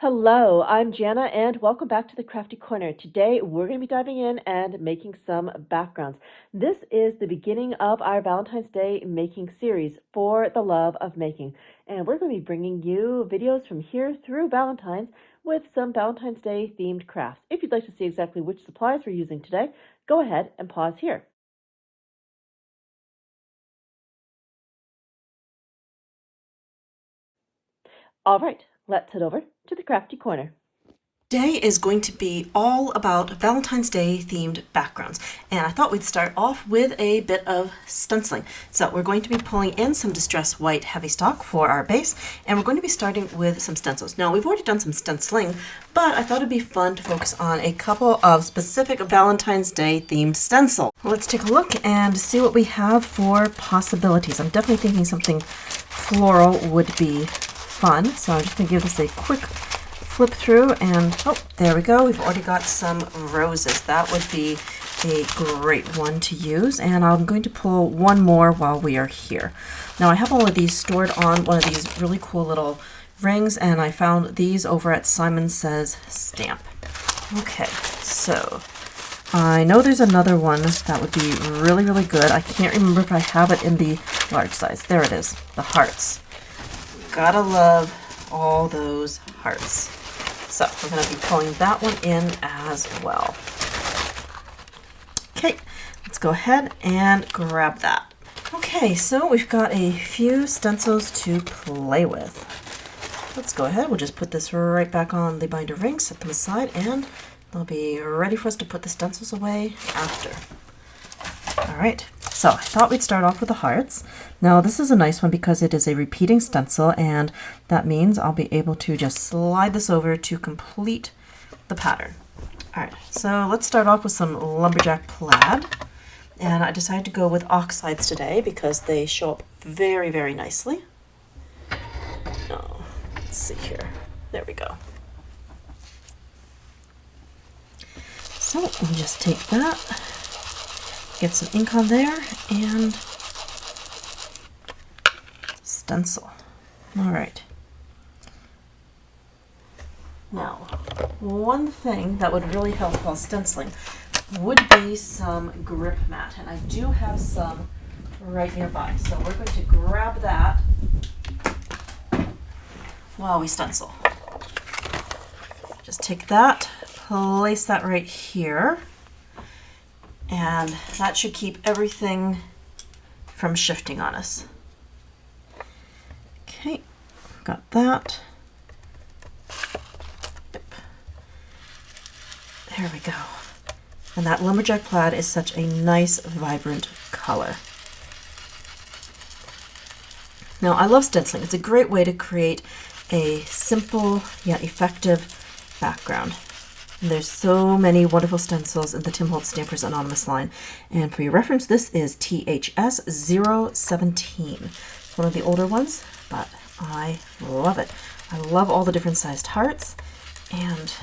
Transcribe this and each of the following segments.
Hello, I'm Janna and welcome back to the Crafty Corner. Today we're going to be diving in and making some backgrounds. This is the beginning of our Valentine's Day making series for the love of making. And we're going to be bringing you videos from here through Valentine's with some Valentine's Day themed crafts. If you'd like to see exactly which supplies we're using today, go ahead and pause here. All right, let's head over to the Crafty Corner. Today is going to be all about Valentine's Day themed backgrounds, and I thought we'd start off with a bit of stenciling. So we're going to be pulling in some distress white heavy stock for our base, and we're going to be starting with some stencils. Now we've already done some stenciling, but I thought it'd be fun to focus on a couple of specific Valentine's Day themed stencils. Let's take a look and see what we have for possibilities. I'm definitely thinking something floral would be fun, so I'm just going to give this a quick flip through, and oh, there we go. We've already got some roses. That would be a great one to use, and I'm going to pull one more while we are here. Now I have all of these stored on one of these really cool little rings, and I found these over at Simon Says Stamp. Okay, so I know there's another one that would be really, really good. I can't remember if I have it in the large size. There it is, the hearts. Gotta love all those hearts. So we're going to be pulling that one in as well. Okay, let's go ahead and grab that. Okay, so we've got a few stencils to play with. Let's go ahead. We'll just put this right back on the binder ring, set them aside, and they'll be ready for us to put the stencils away after. All right, so I thought we'd start off with the hearts. Now this is a nice one because it is a repeating stencil, and that means I'll be able to just slide this over to complete the pattern. All right, so let's start off with some lumberjack plaid. And I decided to go with oxides today because they show up very, very nicely. Oh, let's see here. There we go. So we'll just take that, get some ink on there, and stencil. All right. Now, one thing that would really help while stenciling would be some grip mat, and I do have some right nearby. So we're going to grab that while we stencil. Just take that, place that right here, and that should keep everything from shifting on us. Okay, got that. There we go. And that lumberjack plaid is such a nice, vibrant color. Now, I love stenciling. It's a great way to create a simple yet effective background. And there's so many wonderful stencils in the Tim Holtz Stampers Anonymous line. And for your reference, this is THS 017. It's one of the older ones, but I love it. I love all the different sized hearts, and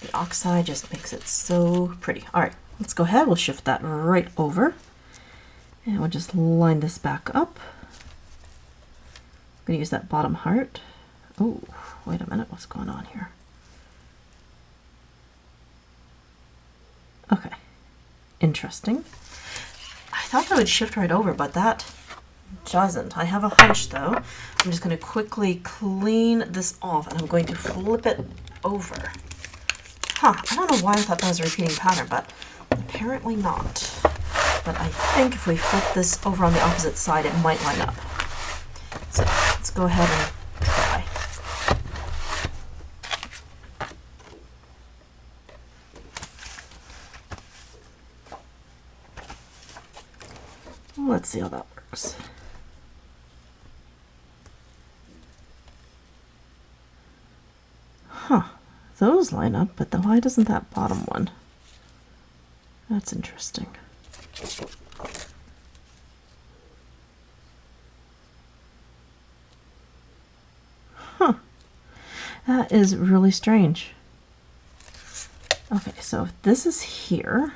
the oxide just makes it so pretty. All right, let's go ahead. We'll shift that right over, and we'll just line this back up. I'm going to use that bottom heart. Oh, wait a minute. What's going on here? Okay, interesting. I thought that would shift right over, but that doesn't. I have a hunch though. I'm just going to quickly clean this off, and I'm going to flip it over. Huh, I don't know why I thought that was a repeating pattern, but apparently not. But I think if we flip this over on the opposite side, it might line up. So let's go ahead and try. Let's see how that works. Huh, those line up, but then why doesn't that bottom one? That's interesting. Huh, that is really strange. Okay, so if this is here,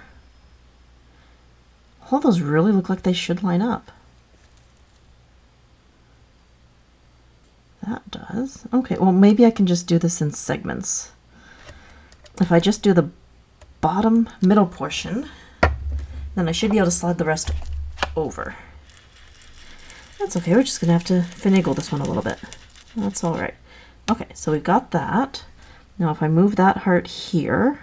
all those really look like they should line up. That does. Okay, well maybe I can just do this in segments. If I just do the bottom middle portion, then I should be able to slide the rest over. That's okay, we're just gonna have to finagle this one a little bit. That's all right. Okay, so we've got that. Now if I move that heart here,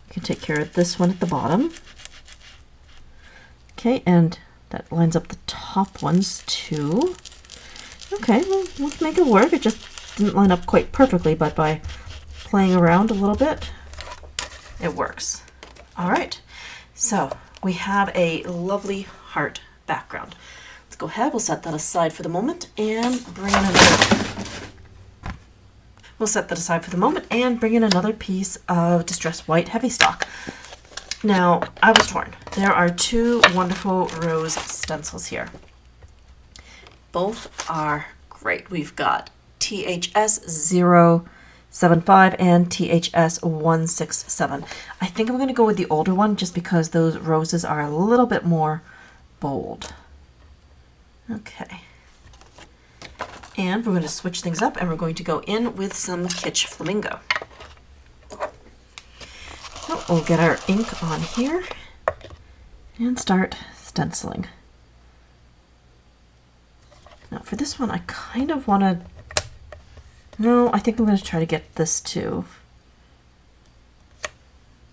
we can take care of this one at the bottom. Okay, and that lines up the top ones too. Okay, well, let's make it work. It just didn't line up quite perfectly, but by playing around a little bit, it works. All right, so we have a lovely heart background. Let's go ahead, we'll set that aside for the moment and bring in another. We'll set that aside for the moment and bring in another piece of distressed white heavy stock. Now, I was torn. There are two wonderful rose stencils here. Both are great. We've got THS 075 and THS 167. I think I'm going to go with the older one just because those roses are a little bit more bold. Okay. And we're going to switch things up and we're going to go in with some Kitsch Flamingo. So we'll get our ink on here and start stenciling. Now for this one, I kind of want to, no, I think I'm going to try to get this to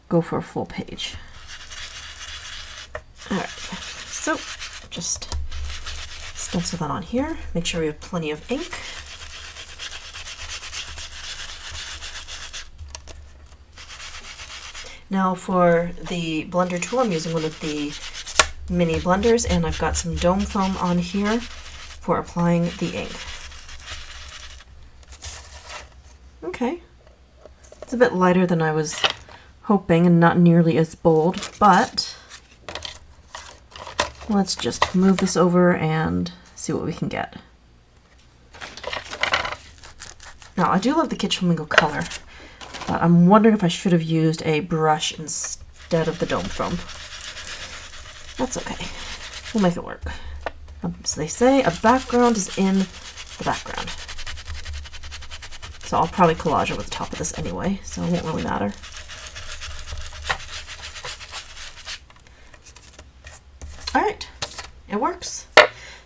go for a full page. All right, so just stencil that on here. Make sure we have plenty of ink. Now for the blender tool, I'm using one of the mini blenders, and I've got some dome foam on here for applying the ink. Okay, it's a bit lighter than I was hoping and not nearly as bold, but let's just move this over and see what we can get. Now I do love the Kitsch Flamingo color, but I'm wondering if I should have used a brush instead of the dome foam. That's okay, we'll make it work. As they say, a background is in the background. So I'll probably collage over the top of this anyway, so it won't really matter. All right, it works.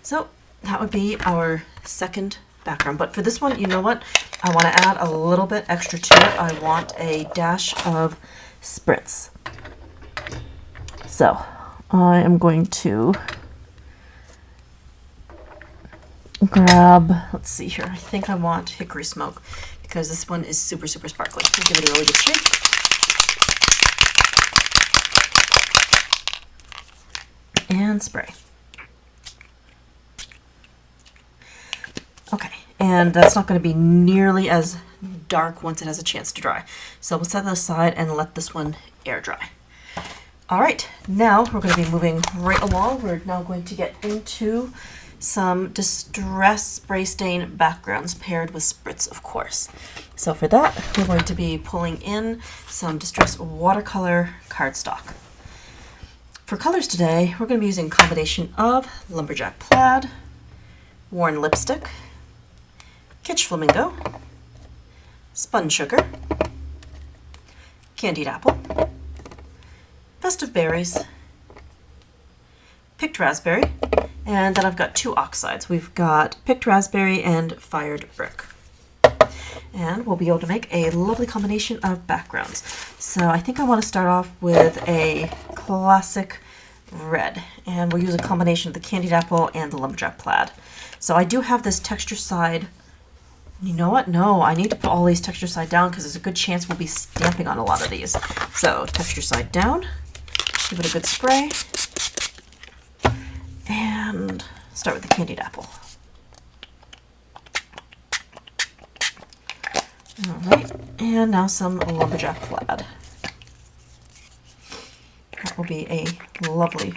So that would be our second background. But for this one, you know what? I want to add a little bit extra to it. I want a dash of spritz. So I am going to grab, let's see here, I think I want hickory smoke because this one is super, super sparkly. I'll give it a really good shake. And spray. Okay, and that's not going to be nearly as dark once it has a chance to dry. So we'll set that aside and let this one air dry. All right, now we're going to be moving right along. We're now going to get into some Distress Spray Stain backgrounds paired with spritz, of course. So for that, we're going to be pulling in some Distress watercolor cardstock. For colors today, we're going to be using a combination of Lumberjack Plaid, Worn Lipstick, Kitsch Flamingo, Spun Sugar, Candied Apple, Festive Berries, Picked Raspberry, and then I've got two oxides. We've got Picked Raspberry and Fired Brick. And we'll be able to make a lovely combination of backgrounds. So I think I want to start off with a classic red, and we'll use a combination of the Candied Apple and the Lumberjack Plaid. So I do have this texture side. You know what? No, I need to put all these texture side down because there's a good chance we'll be stamping on a lot of these. So texture side down, give it a good spray, and start with the Candied Apple. All right, and now some Lumberjack Plaid. That will be a lovely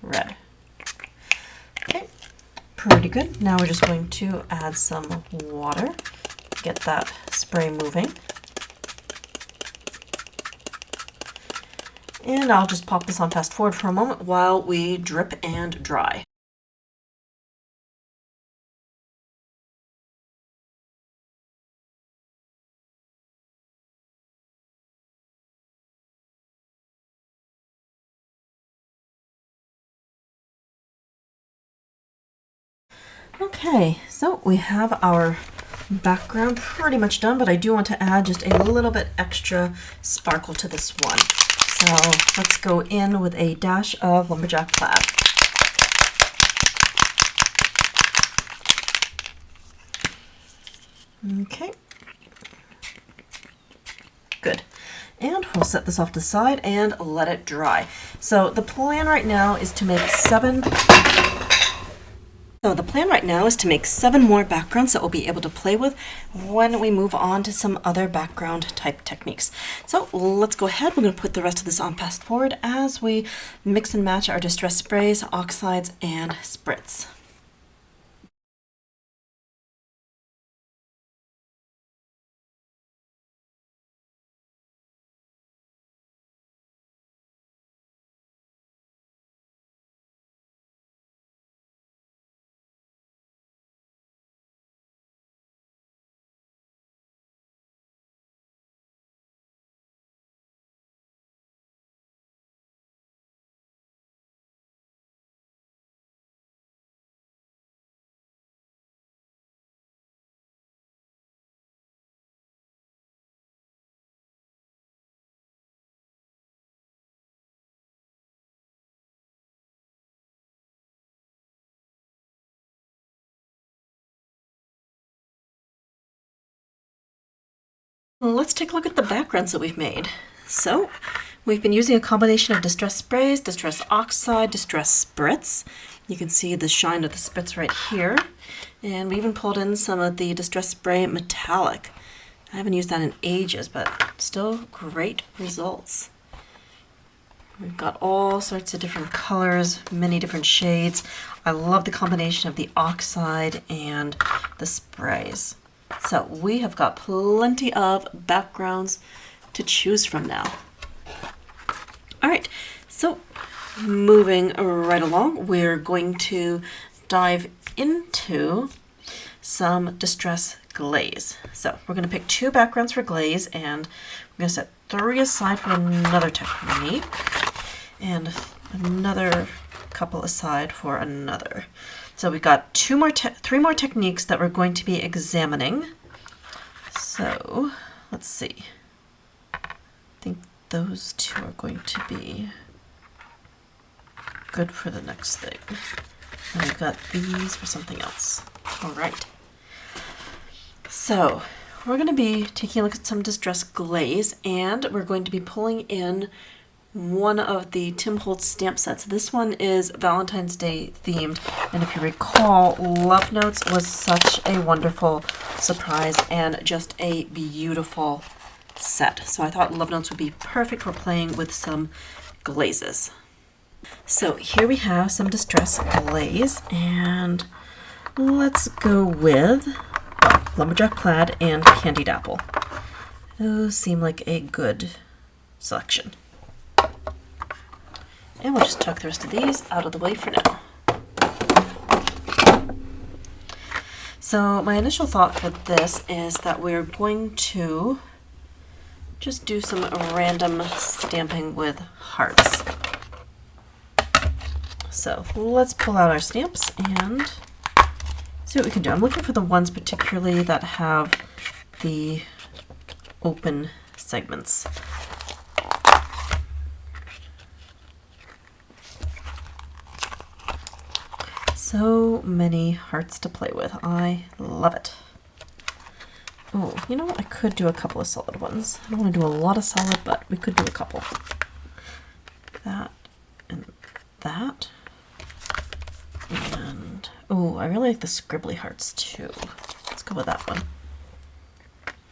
red. Okay, pretty good. Now we're just going to add some water, get that spray moving. And I'll just pop this on fast forward for a moment while we drip and dry. Okay, so we have our background pretty much done, but I do want to add just a little bit extra sparkle to this one. So let's go in with a dash of lumberjack plaid. Okay, good. And we'll set this off to the side and let it dry. So the plan right now is to make seven more backgrounds that we'll be able to play with when we move on to some other background type techniques. So let's go ahead. We're going to put the rest of this on fast forward as we mix and match our distress sprays, oxides, and spritz. Let's take a look at the backgrounds that we've made. So we've been using a combination of distress sprays, distress oxide, distress spritz. You can see the shine of the spritz right here. And we even pulled in some of the distress spray metallic. I haven't used that in ages, but still great results. We've got all sorts of different colors, many different shades. I love the combination of the oxide and the sprays. So we have got plenty of backgrounds to choose from now. All right, so moving right along, we're going to dive into some distress glaze. So we're going to pick 2 backgrounds for glaze, and we're going to set 3 aside for another technique, and another couple aside for another. So we've got 3 more techniques that we're going to be examining. So let's see. I think those 2 are going to be good for the next thing. And we've got these for something else. All right. So we're going to be taking a look at some distress glaze, and we're going to be pulling in one of the Tim Holtz stamp sets. This one is Valentine's Day themed, and if you recall, Love Notes was such a wonderful surprise and just a beautiful set. So I thought Love Notes would be perfect for playing with some glazes. So here we have some distress glaze, and let's go with lumberjack plaid and candied apple. Those seem like a good selection. And we'll just tuck the rest of these out of the way for now. So my initial thought for this is that we're going to just do some random stamping with hearts. So let's pull out our stamps and see what we can do. I'm looking for the ones particularly that have the open segments. So many hearts to play with. I love it. Oh, you know what? I could do a couple of solid ones. I don't want to do a lot of solid, but we could do a couple. That and that. And, oh, I really like the scribbly hearts too. Let's go with that one.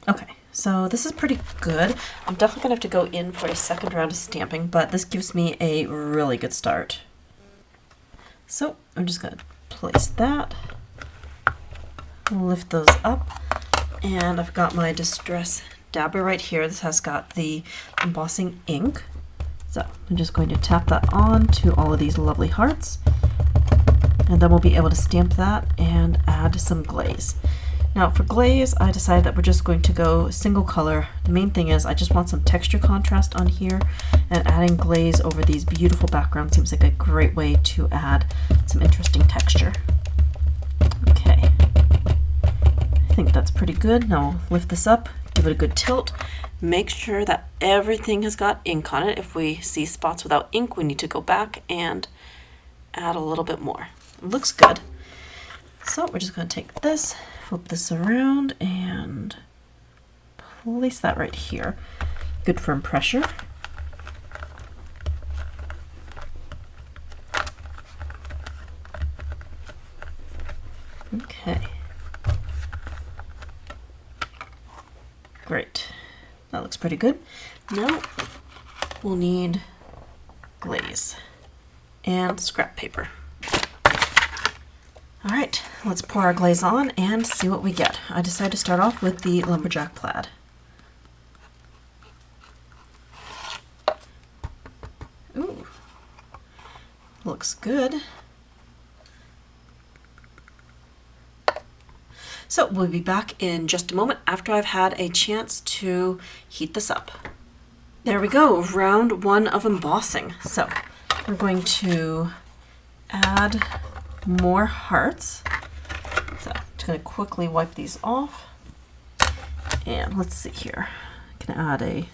Okay, so this is pretty good. I'm definitely going to have to go in for a second round of stamping, but this gives me a really good start. So I'm just going to place that, lift those up, and I've got my distress dabber right here. This has got the embossing ink. So I'm just going to tap that on to all of these lovely hearts, and then we'll be able to stamp that and add some glaze. Now for glaze, I decided that we're just going to go single color. The main thing is I just want some texture contrast on here, and adding glaze over these beautiful backgrounds seems like a great way to add some interesting texture. Okay. think that's pretty good. Now lift this up, give it a good tilt. Make sure that everything has got ink on it. If we see spots without ink, we need to go back and add a little bit more. It looks good. So we're just going to take this, flip this around, and place that right here. Good firm pressure. Okay. Great. That looks pretty good. Now we'll need glaze and scrap paper. All right, let's pour our glaze on and see what we get. I decided to start off with the lumberjack plaid. Ooh, looks good. So we'll be back in just a moment after I've had a chance to heat this up. There we go, round one of embossing. So we're going to add more hearts. So I'm just going to quickly wipe these off. And let's see here. I can add a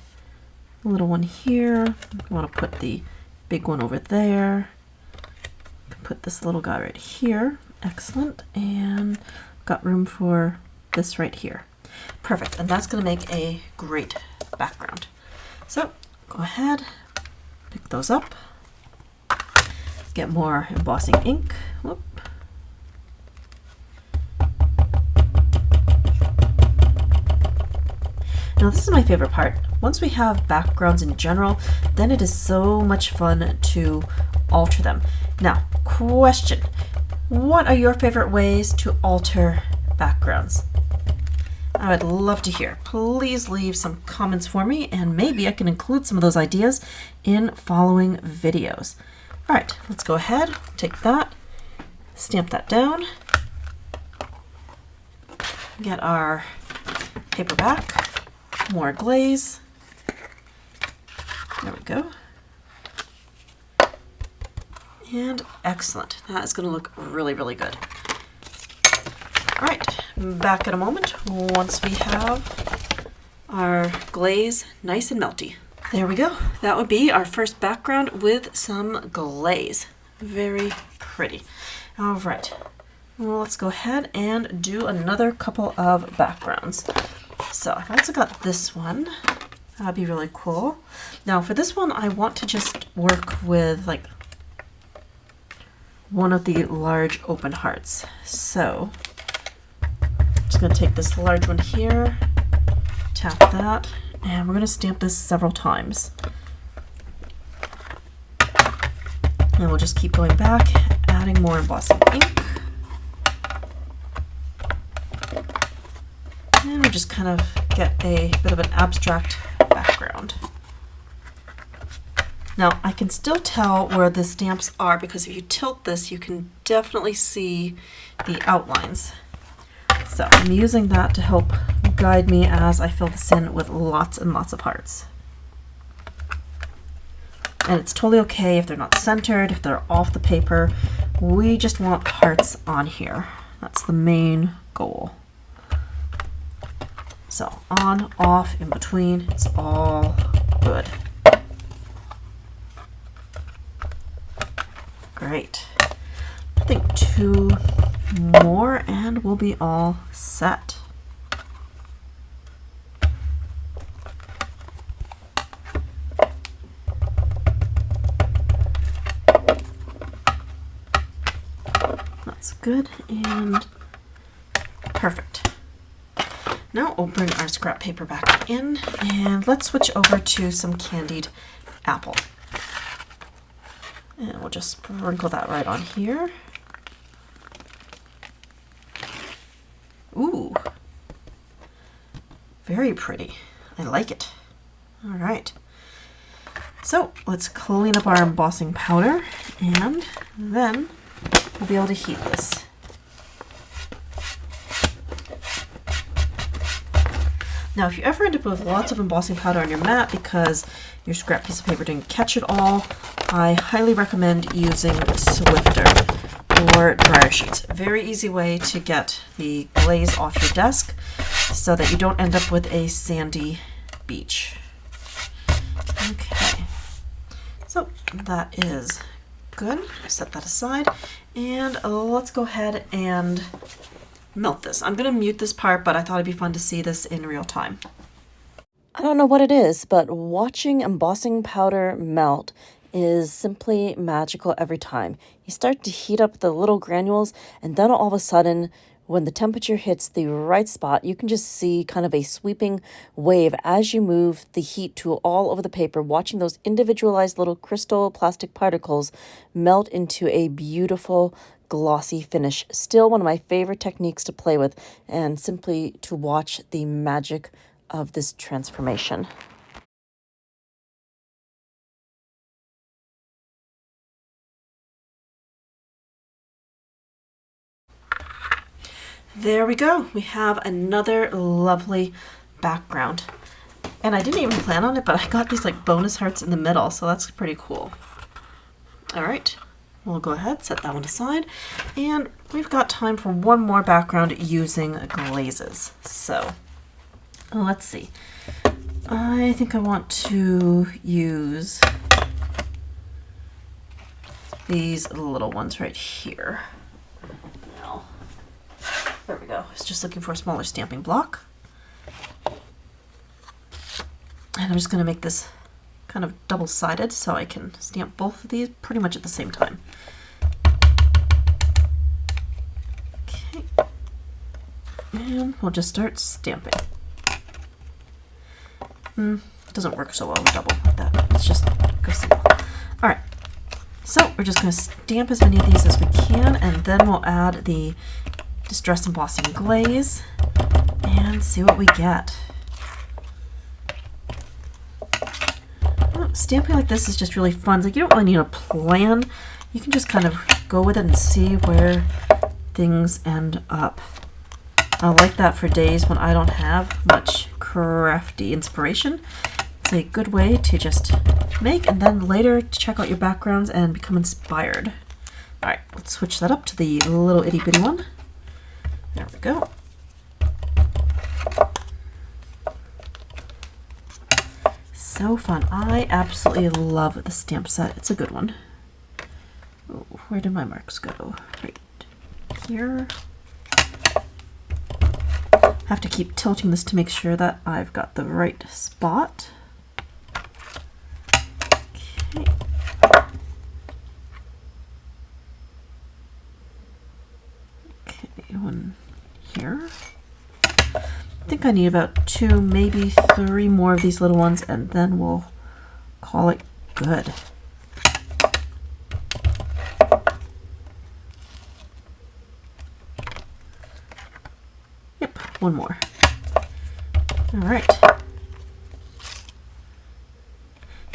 little one here. I want to put the big one over there. I can put this little guy right here. Excellent. And got room for this right here. Perfect. And that's going to make a great background. So go ahead, pick those up. Get more embossing ink. Whoop. Now this is my favorite part. Once we have backgrounds in general, then it is so much fun to alter them. Now, question. What are your favorite ways to alter backgrounds? I would love to hear. Please leave some comments for me, and maybe I can include some of those ideas in following videos. All right, let's go ahead, take that, stamp that down, get our paper back, more glaze. There we go. And excellent. That is going to look really, really good. All right, back in a moment once we have our glaze nice and melty. There we go. That would be our first background with some glaze. Very pretty. All right, well, let's go ahead and do another couple of backgrounds. So I've also got this one. That'd be really cool. Now for this one, I want to just work with like one of the large open hearts. So I'm just going to take this large one here, tap that, and we're going to stamp this several times. And we'll just keep going back, adding more embossing ink. And we'll just kind of get a bit of an abstract background. Now I can still tell where the stamps are because if you tilt this, you can definitely see the outlines. So I'm using that to help guide me as I fill this in with lots and lots of hearts. And it's totally okay if they're not centered, if they're off the paper. We just want hearts on here. That's the main goal. So on, off, in between, it's all good. Great. I think 2 more and we'll be all set. That's good and perfect. Now we'll bring our scrap paper back in and let's switch over to some candied apple. And we'll just sprinkle that right on here. Ooh, very pretty. I like it. All right. So let's clean up our embossing powder and then we'll be able to heat this. Now, if you ever end up with lots of embossing powder on your mat because your scrap piece of paper didn't catch it all, I highly recommend using Swifter. or dryer sheets. Very easy way to get the glaze off your desk so that you don't end up with a sandy beach. Okay, so that is good. Set that aside, and let's go ahead and melt this. I'm going to mute this part, but I thought it'd be fun to see this in real time. I don't know what it is, but watching embossing powder melt is simply magical every time. You start to heat up the little granules, and then all of a sudden, when the temperature hits the right spot, you can just see kind of a sweeping wave as you move the heat tool all over the paper, watching those individualized little crystal plastic particles melt into a beautiful glossy finish. Still one of my favorite techniques to play with, and simply to watch the magic of this transformation. There we go. We have another lovely background. And I didn't even plan on it, but I got these like bonus hearts in the middle, so that's pretty cool. All right, we'll go ahead, set that one aside. And we've got time for one more background using glazes. So let's see. I think I want to use these little ones right here. There we go. I was just looking for a smaller stamping block. And I'm just going to make this kind of double-sided so I can stamp both of these pretty much at the same time. Okay. And we'll just start stamping. It doesn't work so well with double like that. Let's just go single. Alright. So we're just going to stamp as many of these as we can, and then we'll add the Distress Embossing Glaze and see what we get. Stamping like this is just really fun. Like, you don't really need a plan. You can just kind of go with it and see where things end up. I like that for days when I don't have much crafty inspiration. It's a good way to just make and then later check out your backgrounds and become inspired. Alright, let's switch that up to the little itty bitty one. There we go. So fun. I absolutely love the stamp set. It's a good one. Oh, where did my marks go? Right here. Have to keep tilting this to make sure that I've got the right spot. Okay. Okay, one here. I think I need about 2, maybe 3 more of these little ones, and then we'll call it good. Yep, 1 more. All right.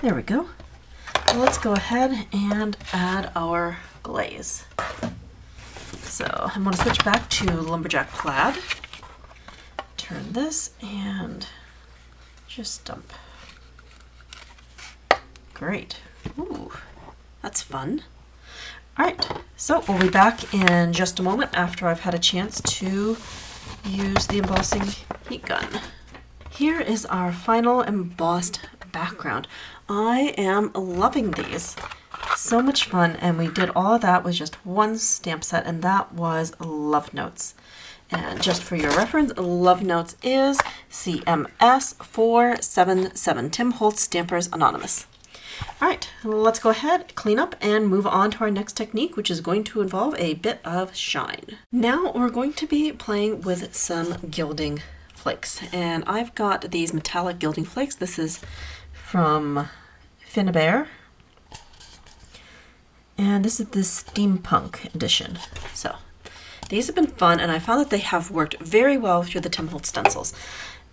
There we go. Well, let's go ahead and add our glaze. So I'm going to switch back to Lumberjack Plaid. Turn this and just dump. Great. Ooh, that's fun. All right, so we'll be back in just a moment after I've had a chance to use the embossing heat gun. Here is our final embossed background. I am loving these. So much fun, and we did all of that with just one stamp set, and that was Love Notes. And just for your reference, Love Notes is CMS 477, Tim Holtz Stampers Anonymous. All right, let's go ahead, clean up, and move on to our next technique, which is going to involve a bit of shine. Now we're going to be playing with some gilding flakes, and I've got these metallic gilding flakes. This is from Finnabair, and this is the Steampunk edition. So these have been fun, and I found that they have worked very well through the Tim Holtz stencils.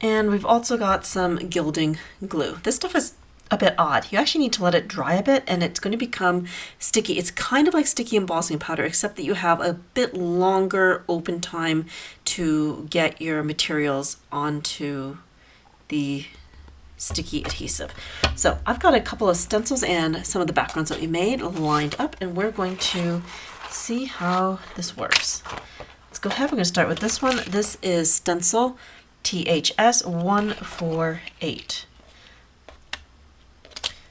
And we've also got some gilding glue. This stuff is a bit odd. You actually need to let it dry a bit, and it's going to become sticky. It's kind of like sticky embossing powder, except that you have a bit longer open time to get your materials onto the sticky adhesive. So I've got a couple of stencils and some of the backgrounds that we made lined up, and we're going to see how this works. Let's go ahead. We're going to start with this one. This is stencil THS 148.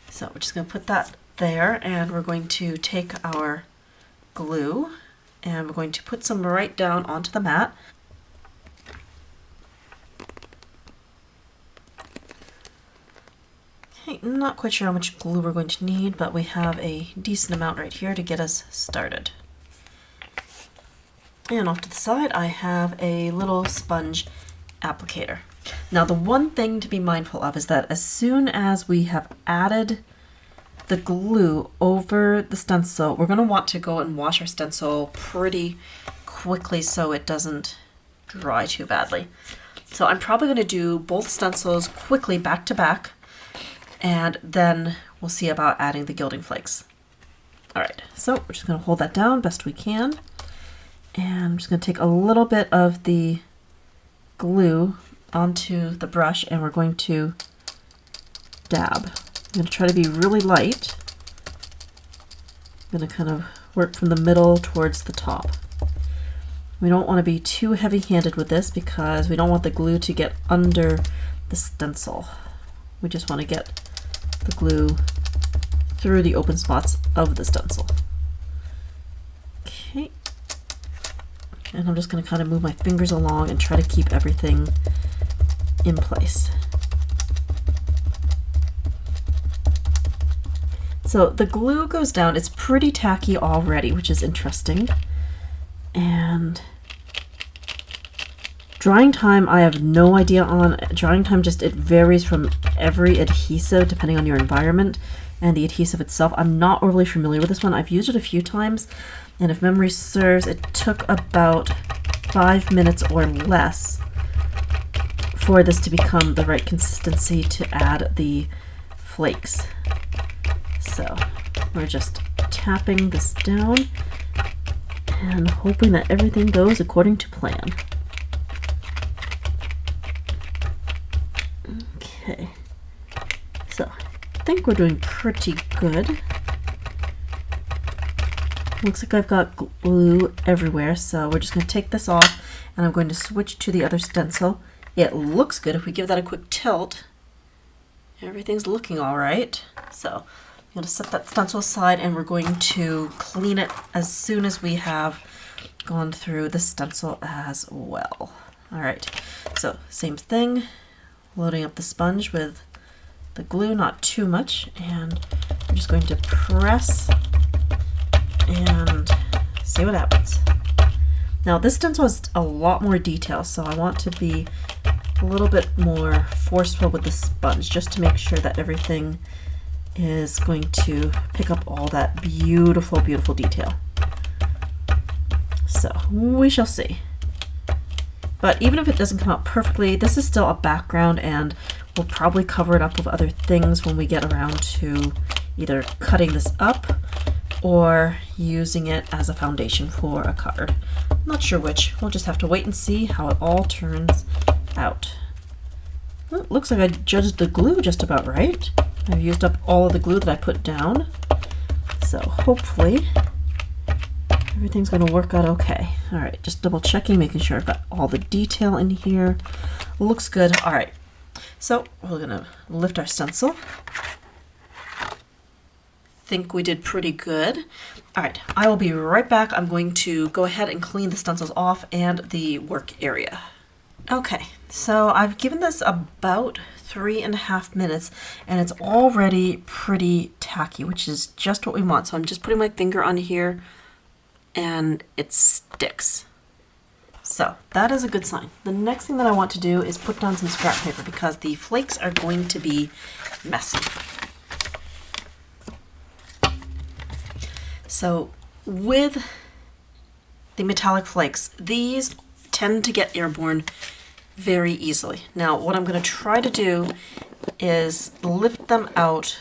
So we're just going to put that there, and we're going to take our glue and we're going to put some right down onto the mat. Okay, not quite sure how much glue we're going to need, but we have a decent amount right here to get us started. And off to the side, I have a little sponge applicator. Now, the one thing to be mindful of is that as soon as we have added the glue over the stencil, we're going to want to go and wash our stencil pretty quickly so it doesn't dry too badly. So I'm probably going to do both stencils quickly back to back, and then we'll see about adding the gilding flakes. All right, so we're just going to hold that down best we can. And I'm just going to take a little bit of the glue onto the brush, and we're going to dab. I'm going to try to be really light. I'm going to kind of work from the middle towards the top. We don't want to be too heavy-handed with this because we don't want the glue to get under the stencil. We just want to get the glue through the open spots of the stencil. Okay. And I'm just going to kind of move my fingers along and try to keep everything in place. So the glue goes down. It's pretty tacky already, which is interesting. And drying time, I have no idea on. Drying time just, it varies from every adhesive depending on your environment and the adhesive itself. I'm not overly familiar with this one. I've used it a few times, and if memory serves, it took about 5 minutes or less for this to become the right consistency to add the flakes. So we're just tapping this down and hoping that everything goes according to plan. Okay, so I think we're doing pretty good. Looks like I've got glue everywhere, so we're just going to take this off and I'm going to switch to the other stencil. It looks good. If we give that a quick tilt, everything's looking all right. So I'm going to set that stencil aside and we're going to clean it as soon as we have gone through the stencil as well. All right, so same thing, loading up the sponge with the glue, not too much, and I'm just going to press and see what happens. Now this stencil has a lot more detail, so I want to be a little bit more forceful with the sponge just to make sure that everything is going to pick up all that beautiful, beautiful detail. So we shall see. But even if it doesn't come out perfectly, this is still a background and we'll probably cover it up with other things when we get around to either cutting this up or using it as a foundation for a card. I'm not sure which. We'll just have to wait and see how it all turns out. Well, it looks like I judged the glue just about right. I've used up all of the glue that I put down. So hopefully everything's going to work out okay. All right, just double checking, making sure I've got all the detail in here. Looks good. All right, so we're going to lift our stencil. Think we did pretty good. All right, I will be right back. I'm going to go ahead and clean the stencils off and the work area. Okay, so I've given this about 3.5 minutes and it's already pretty tacky, which is just what we want. So I'm just putting my finger on here and it sticks. So that is a good sign. The next thing that I want to do is put down some scrap paper because the flakes are going to be messy. So with the metallic flakes, these tend to get airborne very easily. Now what I'm going to try to do is lift them out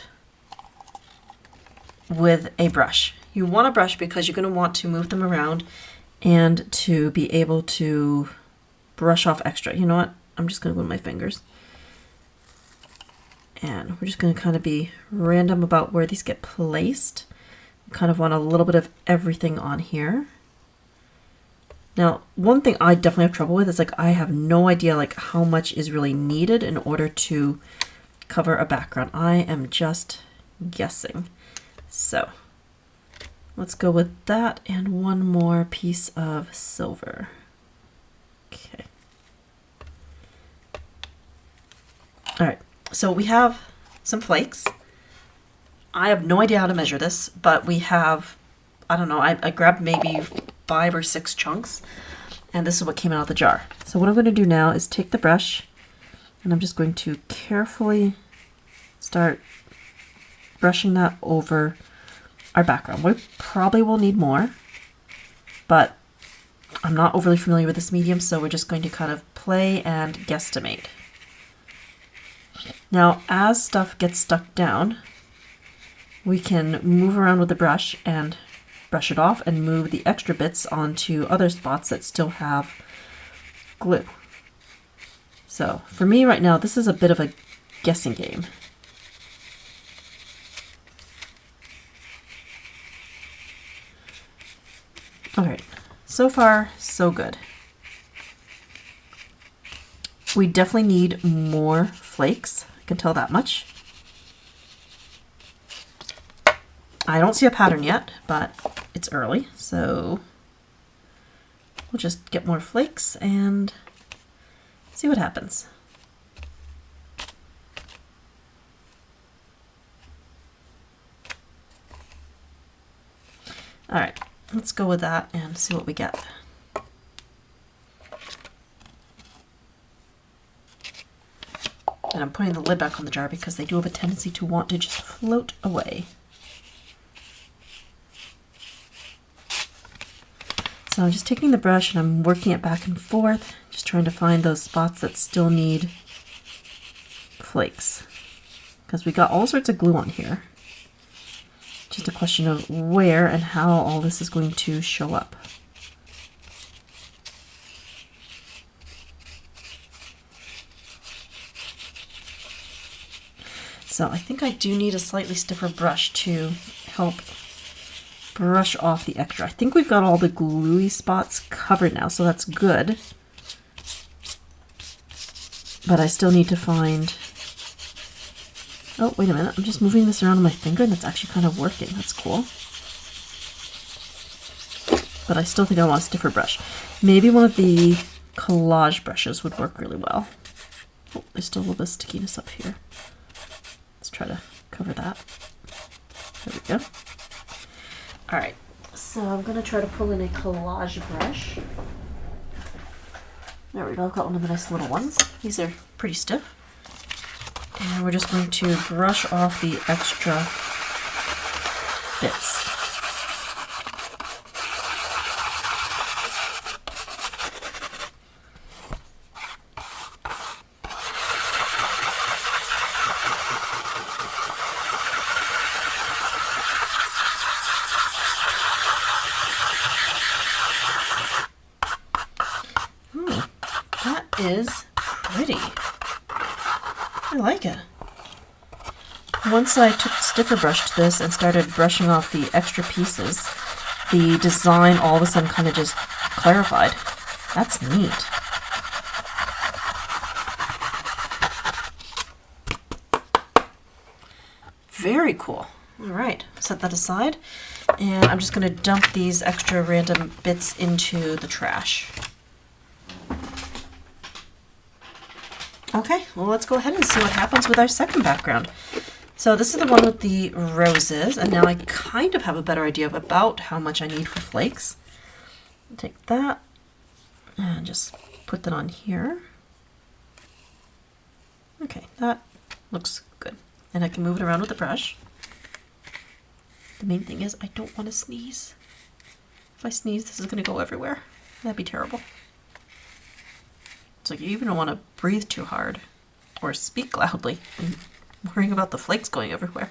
with a brush. You want a brush because you're going to want to move them around and to be able to brush off extra. You know what? I'm just going to go with my fingers. And we're just going to kind of be random about where these get placed. Kind of want a little bit of everything on here. Now, one thing I definitely have trouble with is like I have no idea like how much is really needed in order to cover a background. I am just guessing. So let's go with that and one more piece of silver. Okay. All right, so we have some flakes. I have no idea how to measure this, but we have, I don't know, I grabbed maybe 5 or 6 chunks, and this is what came out of the jar. So what I'm going to do now is take the brush, and I'm just going to carefully start brushing that over our background. We probably will need more, but I'm not overly familiar with this medium, so we're just going to kind of play and guesstimate. Now, as stuff gets stuck down, we can move around with the brush and brush it off and move the extra bits onto other spots that still have glue. So for me right now, this is a bit of a guessing game. Alright, so far so good. We definitely need more flakes, I can tell that much. I don't see a pattern yet, but it's early, so we'll just get more flakes and see what happens. All right, let's go with that and see what we get. And I'm putting the lid back on the jar because they do have a tendency to want to just float away. So I'm just taking the brush and I'm working it back and forth, just trying to find those spots that still need flakes. Because we got all sorts of glue on here. Just a question of where and how all this is going to show up. So I think I do need a slightly stiffer brush to help brush off the extra. I think we've got all the gluey spots covered now, so that's good. But I still need to find... Oh, wait a minute. I'm just moving this around on my finger and it's actually kind of working. That's cool. But I still think I want a stiffer brush. Maybe one of the collage brushes would work really well. Oh, there's still a little bit of stickiness up here. Let's try to cover that. There we go. All right, so I'm gonna try to pull in a collage brush. There we go, I've got one of the nice little ones. These are pretty stiff. And we're just going to brush off the extra bits. That is pretty. I like it. Once I took the stiffer brush to this and started brushing off the extra pieces, the design all of a sudden kind of just clarified. That's neat. Very cool. All right, set that aside. And I'm just going to dump these extra random bits into the trash. Okay, well, let's go ahead and see what happens with our second background. So this is the one with the roses, and now I kind of have a better idea of about how much I need for flakes. Take that and just put that on here. Okay, that looks good. And I can move it around with the brush. The main thing is I don't want to sneeze. If I sneeze, this is going to go everywhere. That'd be terrible. It's like you even don't want to breathe too hard or speak loudly and worrying about the flakes going everywhere.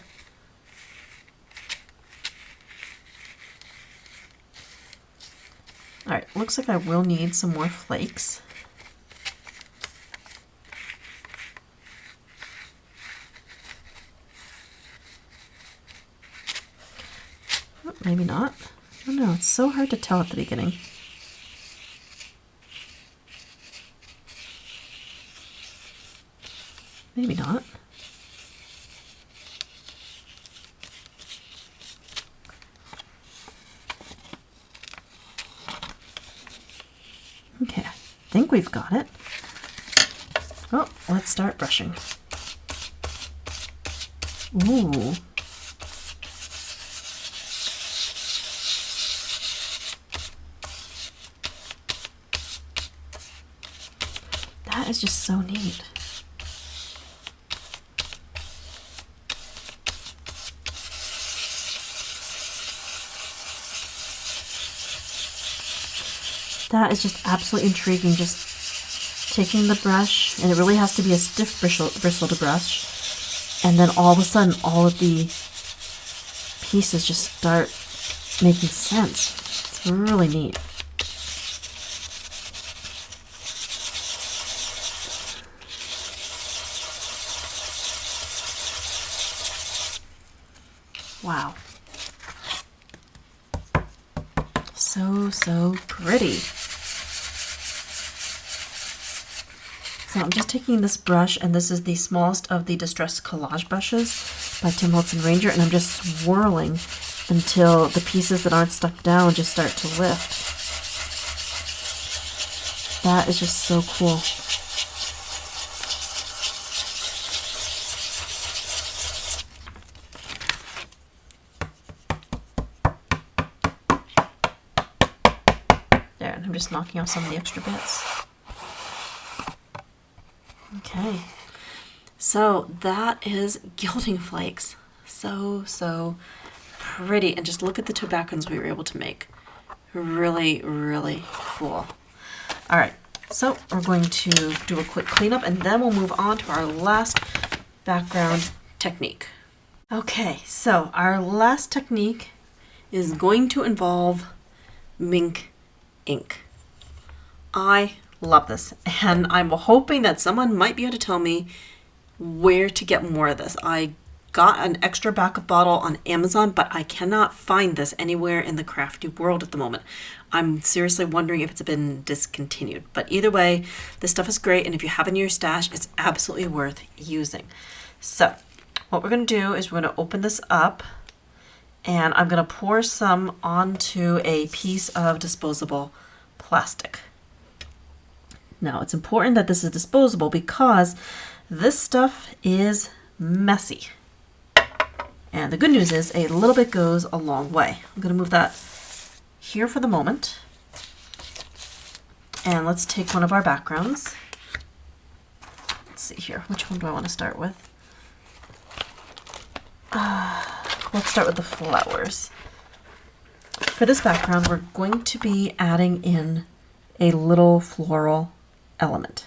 All right, looks like I will need some more flakes. maybe not. I don't know. It's so hard to tell at the beginning. Maybe not. Okay, I think we've got it. Oh, let's start brushing. Ooh. That is just so neat. That is just absolutely intriguing, just taking the brush, and it really has to be a stiff bristled brush, and then all of a sudden all of the pieces just start making sense. It's really neat. Wow. So pretty. So I'm just taking this brush, and this is the smallest of the Distress Collage brushes by Tim Holtz and Ranger, and I'm just swirling until the pieces that aren't stuck down just start to lift. That is just so cool. There, and I'm just knocking off some of the extra bits. Okay, so that is gilding flakes. So pretty. And just look at the two backgrounds we were able to make. Really cool. All right, so we're going to do a quick cleanup, and then we'll move on to our last background technique. Okay, so our last technique is going to involve Mink Ink. I love this, and I'm hoping that someone might be able to tell me where to get more of this. I got an extra backup bottle on Amazon, but I cannot find this anywhere in the crafty world at the moment. I'm seriously wondering if it's been discontinued, but either way, this stuff is great, and if you have it in your stash, it's absolutely worth using. So what we're going to do is we're going to open this up, and I'm going to pour some onto a piece of disposable plastic. Now, it's important that this is disposable because this stuff is messy. And the good news is a little bit goes a long way. I'm going to move that here for the moment. And let's take one of our backgrounds. Let's see here. Which one do I want to start with? Let's start with the flowers. For this background, we're going to be adding in a little floral element.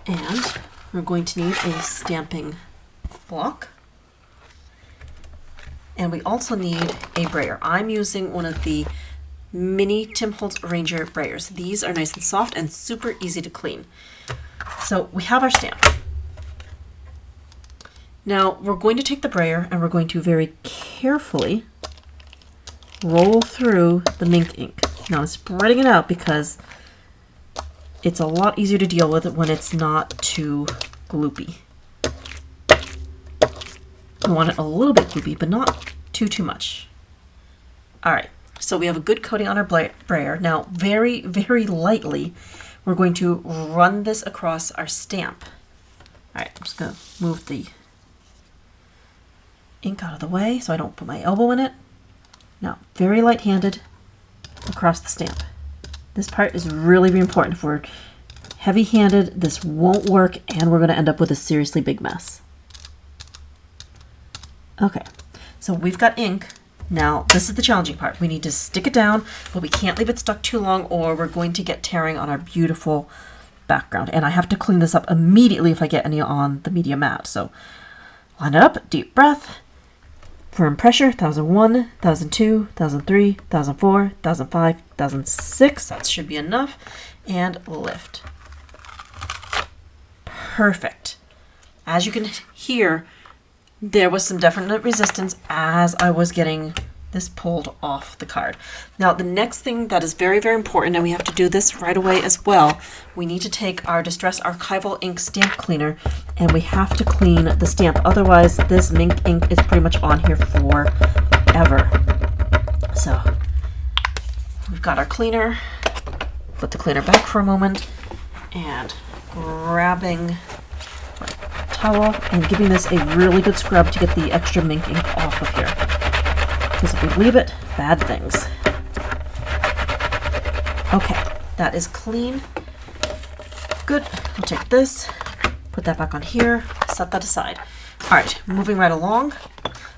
And we're going to need a stamping block. And we also need a brayer. I'm using one of the mini Tim Holtz Ranger brayers. These are nice and soft and super easy to clean. So we have our stamp. Now we're going to take the brayer and we're going to very carefully roll through the Mink Ink. Now I'm spreading it out because it's a lot easier to deal with when it's not too gloopy. We want it a little bit gloopy, but not too much. All right, so we have a good coating on our brayer. Now, very lightly, we're going to run this across our stamp. All right, I'm just gonna move the ink out of the way so I don't put my elbow in it. Now, very light-handed across the stamp. This part is really important. If we're heavy-handed, this won't work, and we're going to end up with a seriously big mess. Okay, so we've got ink. Now, this is the challenging part. We need to stick it down, but we can't leave it stuck too long, or we're going to get tearing on our beautiful background. And I have to clean this up immediately if I get any on the media mat. So line it up, deep breath. Firm pressure, 1001, 1002, 1003, 1004, 1005, 1006. That should be enough. And lift. Perfect. As you can hear, there was some definite resistance as I was getting this pulled off the card. Now the next thing that is very, very important, and we have to do this right away as well, we need to take our Distress Archival Ink stamp cleaner and we have to clean the stamp. Otherwise this Mink Ink is pretty much on here forever. So we've got our cleaner, put the cleaner back for a moment, and grabbing my towel and giving this a really good scrub to get the extra Mink Ink off of here. Because if we leave it, bad things. Okay, that is clean. Good. We'll take this, put that back on here, set that aside. All right, moving right along.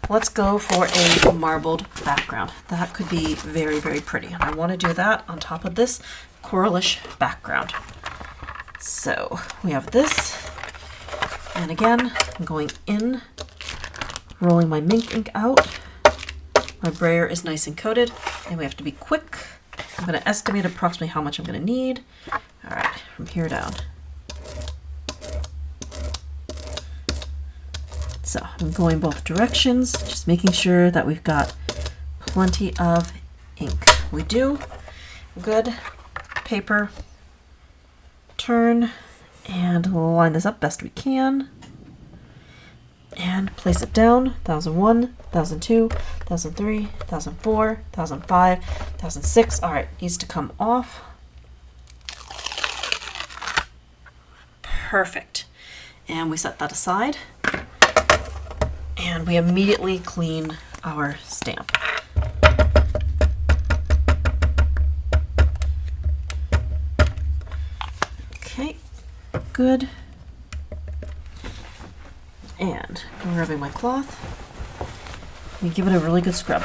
Let's go for a marbled background. That could be very, very pretty. And I want to do that on top of this coralish background. So we have this. And again, I'm going in, rolling my Mink Ink out. My brayer is nice and coated, and we have to be quick. I'm going to estimate approximately how much I'm going to need. All right, from here down. So I'm going both directions, just making sure that we've got plenty of ink. We do. Good. Paper. Turn and line this up best we can. And place it down. 1001, 1002, 1003, 1004, 1005, 1006. All right, needs to come off. Perfect. And we set that aside. And we immediately clean our stamp. Okay, good. And grabbing my cloth, we give it a really good scrub.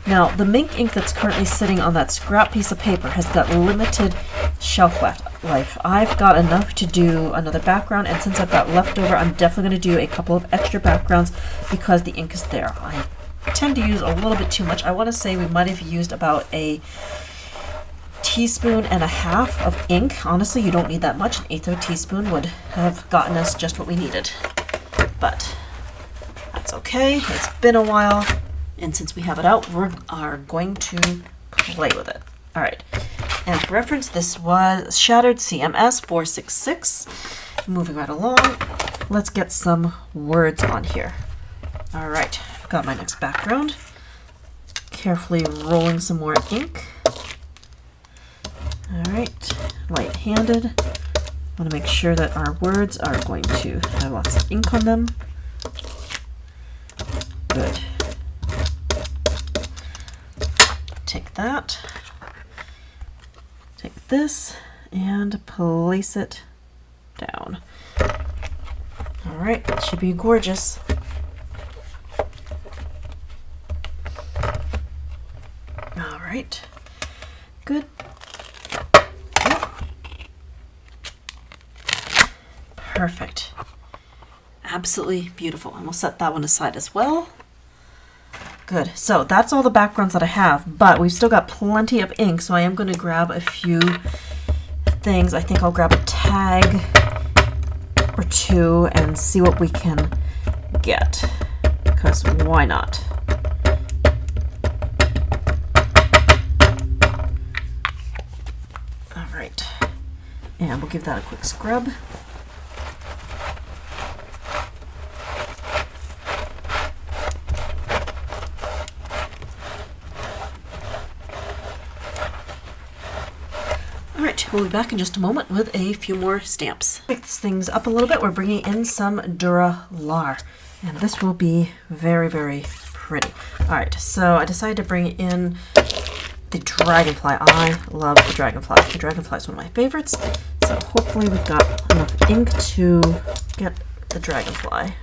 Now, the Mink Ink that's currently sitting on that scrap piece of paper has got limited shelf life. I've got enough to do another background, and since I've got leftover, I'm definitely going to do a couple of extra backgrounds because the ink is there. I tend to use a little bit too much. I want to say we might have used about a teaspoon and a half of ink. Honestly, you don't need that much. An eighth of a teaspoon would have gotten us just what we needed. But that's okay. It's been a while, and since we have it out, we are going to play with it. All right. And for reference, this was Shattered CMS 466. Moving right along, let's get some words on here. All right, I've got my next background. Carefully rolling some more ink. All right, light-handed. I want to make sure that our words are going to have lots of ink on them. Good. Take that. Take this and place it down. All right, that should be gorgeous. All right, good. Perfect. Absolutely beautiful. And we'll set that one aside as well. Good. So that's all the backgrounds that I have, but we've still got plenty of ink, so I am going to grab a few things. I think I'll grab a tag or two and see what we can get, because why not? All right. And we'll give that a quick scrub. We'll be back in just a moment with a few more stamps. Mix things up a little bit. We're bringing in some Duralar, and this will be very, very pretty. All right, so I decided to bring in the Dragonfly. I love the Dragonfly. The Dragonfly is one of my favorites, so hopefully we've got enough ink to get the Dragonfly.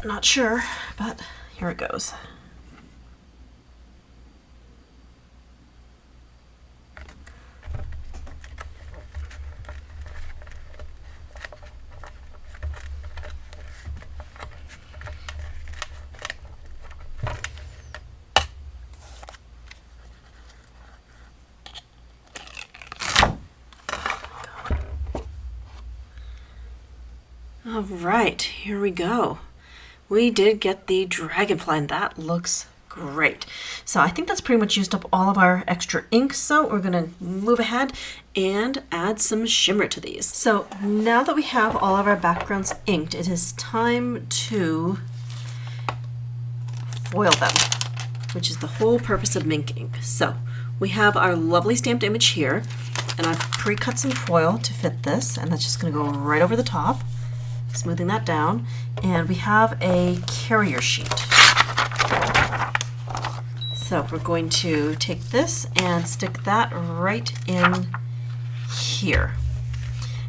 Not sure, but here it goes. All right, here we go. We did get the dragonfly, and that looks great. So I think that's pretty much used up all of our extra ink, so we're gonna move ahead and add some shimmer to these. So now that we have all of our backgrounds inked, it is time to foil them, which is the whole purpose of Mink Ink. So we have our lovely stamped image here, and I've pre-cut some foil to fit this, and that's just gonna go right over the top, smoothing that down. And we have a carrier sheet. So we're going to take this and stick that right in here.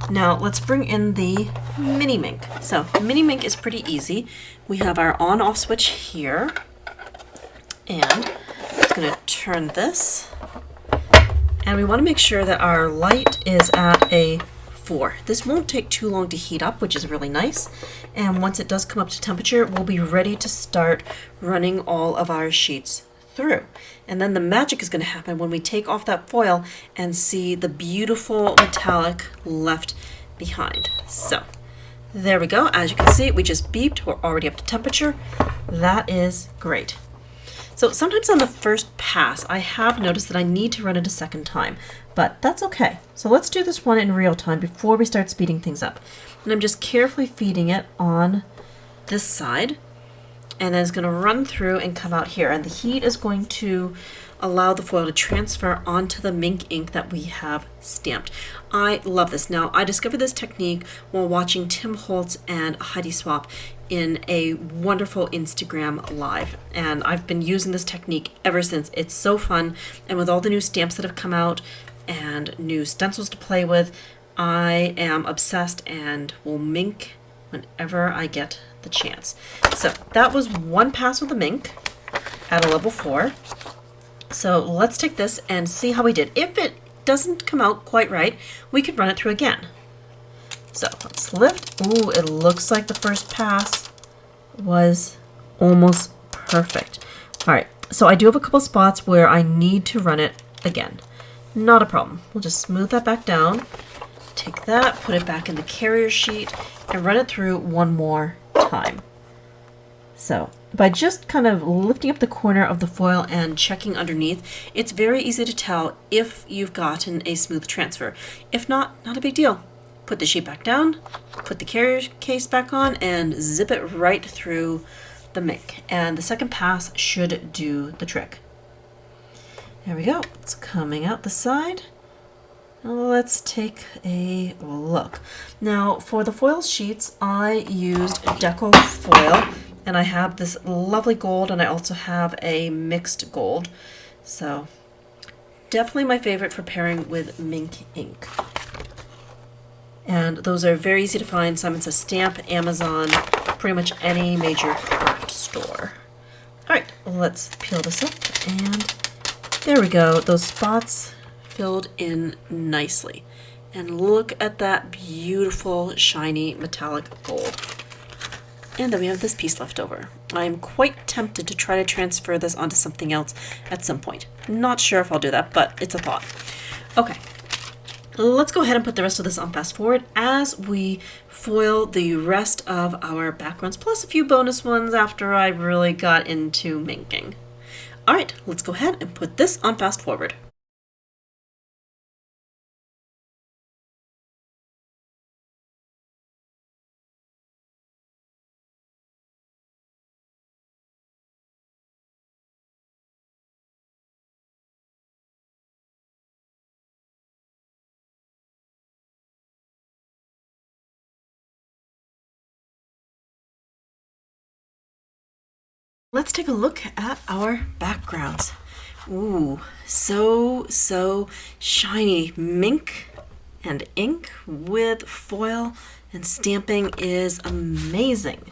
Now let's bring in the mini Mink. So mini Mink is pretty easy. We have our on-off switch here, and I'm just going to turn this, and we want to make sure that our light is at a 4. This won't take too long to heat up, which is really nice. And once it does come up to temperature, we'll be ready to start running all of our sheets through. And then the magic is going to happen when we take off that foil and see the beautiful metallic left behind. So there we go. As you can see, we just beeped. We're already up to temperature. That is great. So sometimes on the first pass, I have noticed that I need to run it a second time, but that's okay. So let's do this one in real time before we start speeding things up. And I'm just carefully feeding it on this side, and then it's going to run through and come out here. And the heat is going to allow the foil to transfer onto the Mink Ink that we have stamped. I love this. Now, I discovered this technique while watching Tim Holtz and Heidi Swap in a wonderful Instagram live, and I've been using this technique ever since. It's so fun, and with all the new stamps that have come out and new stencils to play with, I am obsessed and will mink whenever I get the chance. So that was one pass with the Mink at a level 4. So let's take this and see how we did. If it doesn't come out quite right, we could run it through again. So let's lift. Ooh, it looks like the first pass was almost perfect. All right, so I do have a couple spots where I need to run it again. Not a problem. We'll just smooth that back down. Take that, put it back in the carrier sheet, and run it through one more time. So by just kind of lifting up the corner of the foil and checking underneath, it's very easy to tell if you've gotten a smooth transfer. If not, not a big deal. Put the sheet back down, put the carrier case back on, and zip it right through the Mink. And the second pass should do the trick. There we go. It's coming out the side. Let's take a look. Now, for the foil sheets, I used Deco foil, and I have this lovely gold, and I also have a mixed gold. So definitely my favorite for pairing with Mink Ink. And those are very easy to find. Simon Says Stamp, Amazon, pretty much any major craft store. All right, let's peel this up, and there we go. Those spots filled in nicely. And look at that beautiful, shiny, metallic gold. And then we have this piece left over. I'm quite tempted to try to transfer this onto something else at some point. Not sure if I'll do that, but it's a thought. Okay. Let's go ahead and put the rest of this on fast forward as we foil the rest of our backgrounds, plus a few bonus ones after I really got into minking. All right, let's go ahead and put this on fast forward. Let's take a look at our backgrounds. Ooh, so shiny. Mink and ink with foil and stamping is amazing.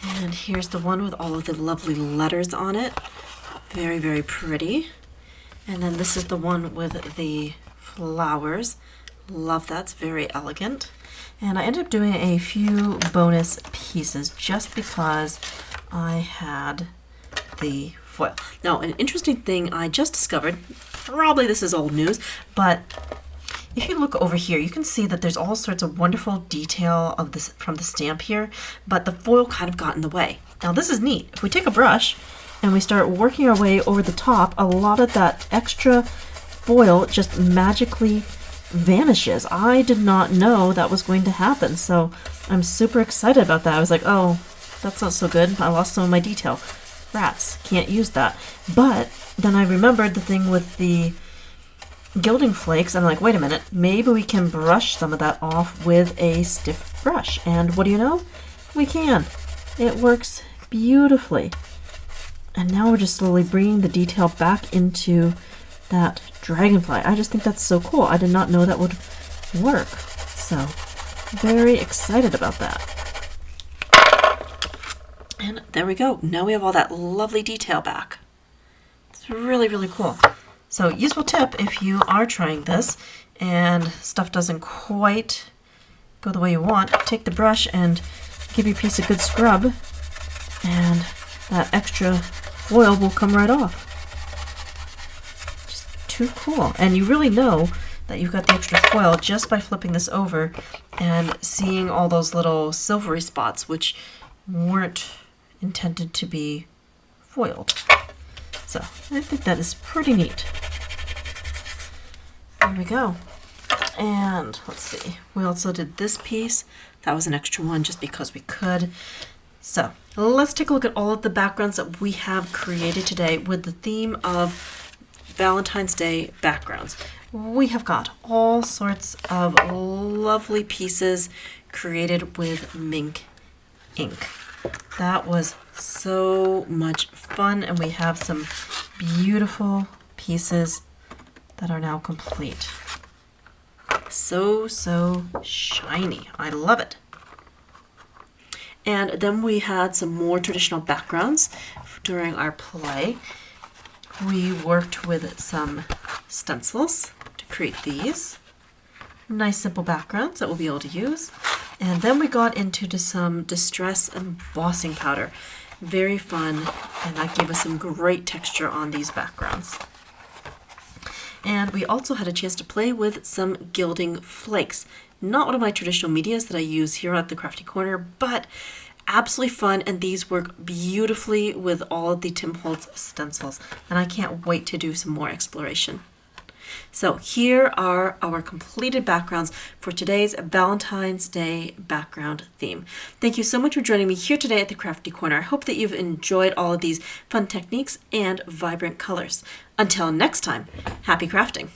And here's the one with all of the lovely letters on it. Very, very pretty. And then this is the one with the flowers. Love that, it's very elegant. And I ended up doing a few bonus pieces just because I had the foil. Now, an interesting thing I just discovered, probably this is old news, but if you look over here, you can see that there's all sorts of wonderful detail of this from the stamp here, but the foil kind of got in the way. Now this is neat. If we take a brush and we start working our way over the top, a lot of that extra foil just magically vanishes. I did not know that was going to happen, so I'm super excited about that. I was like, oh, that's not so good. I lost some of my detail. Rats, can't use that. But then I remembered the thing with the gilding flakes. I'm like, wait a minute, maybe we can brush some of that off with a stiff brush. And what do you know? We can. It works beautifully. And now we're just slowly bringing the detail back into that dragonfly. I just think that's so cool. I did not know that would work. So, very excited about that. And there we go. Now we have all that lovely detail back. It's really, really cool. So, useful tip if you are trying this and stuff doesn't quite go the way you want, take the brush and give your piece a good scrub, and that extra foil will come right off. Just too cool. And you really know that you've got the extra foil just by flipping this over and seeing all those little silvery spots which weren't intended to be foiled. So I think that is pretty neat. There we go. And let's see, we also did this piece. That was an extra one just because we could. So let's take a look at all of the backgrounds that we have created today with the theme of Valentine's Day backgrounds. We have got all sorts of lovely pieces created with Mink Ink. That was so much fun, and we have some beautiful pieces that are now complete. So shiny. I love it. And then we had some more traditional backgrounds during our play. We worked with some stencils to create these. Nice simple backgrounds that we'll be able to use. And then we got into some distress embossing powder. Very fun, and that gave us some great texture on these backgrounds. And we also had a chance to play with some gilding flakes. Not one of my traditional medias that I use here at the Crafty Corner, but absolutely fun, and these work beautifully with all of the Tim Holtz stencils, and I can't wait to do some more exploration. So here are our completed backgrounds for today's Valentine's Day background theme. Thank you so much for joining me here today at the Crafty Corner. I hope that you've enjoyed all of these fun techniques and vibrant colors. Until next time, happy crafting!